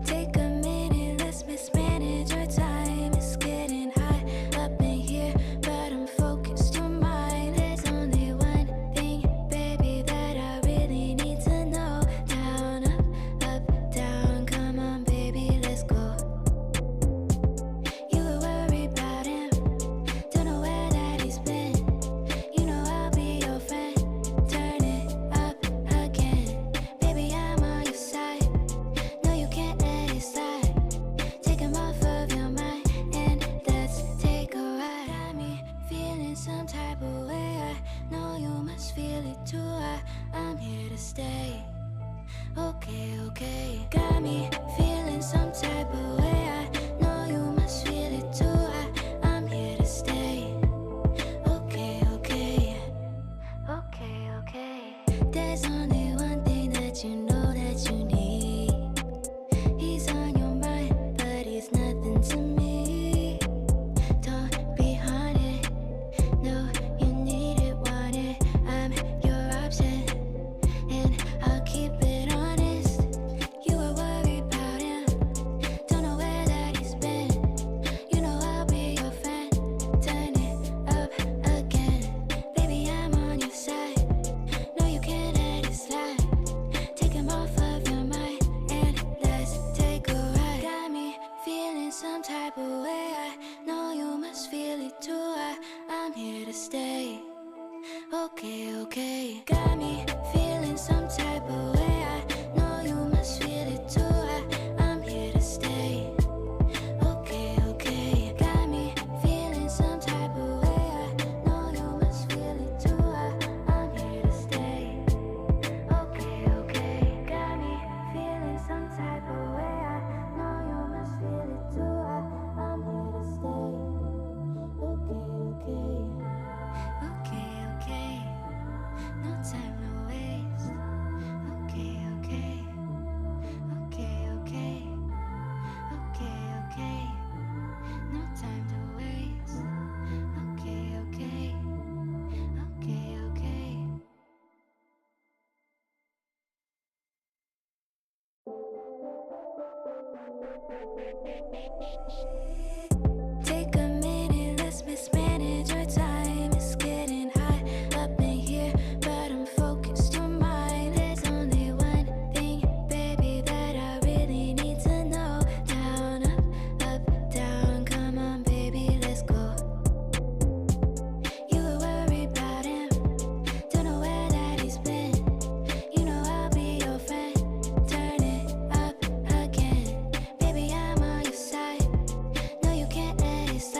Take a minute, let's mismanage our time. It's getting hot up in here, but I'm focused on mine. There's only one thing, baby, that I really need to know. Down, up, down, come on, baby, let's go. You were worried about him, don't know where that he's been. You know I'll be your friend. Turn it up again, baby, I'm on your side. No, you can't let it slide. Take him off of your mind and let's take a ride. Got me feeling some type of way. I know you must feel it too. I'm here to stay. Okay, okay. Got me feeling some type of way. I know you must feel it too. I'm here to stay. Okay, okay. Okay, okay. There's only one thing that you know that you need. He's on your mind, but he's nothing to me. Don't be haunted. No, you need it, want it. I'm your option, and I'll keep it honest. You were worried about him, don't know where that he's been. You know I'll be your friend. Turn it up again, baby, I'm on your side. No, you can't let it slide. Take him off of your mind and let's take a ride. Got me feeling some type of way. I know you must feel it too. I'm here to stay. Okay, okay. Got me feeling some type of way. I know you must feel it too. I'm here to stay. Okay, okay. Got me feeling some type of way. I know you must feel it too. I'm here to stay. Okay, okay. Got me feeling some type of way. I know you must feel it too. I'm here to stay. Okay, okay. Okay, okay. No time, no waste. Okay, okay. Okay, okay. Okay, okay. No time to waste. Okay, okay. Okay, okay. Take a minute, let's mismanage our time.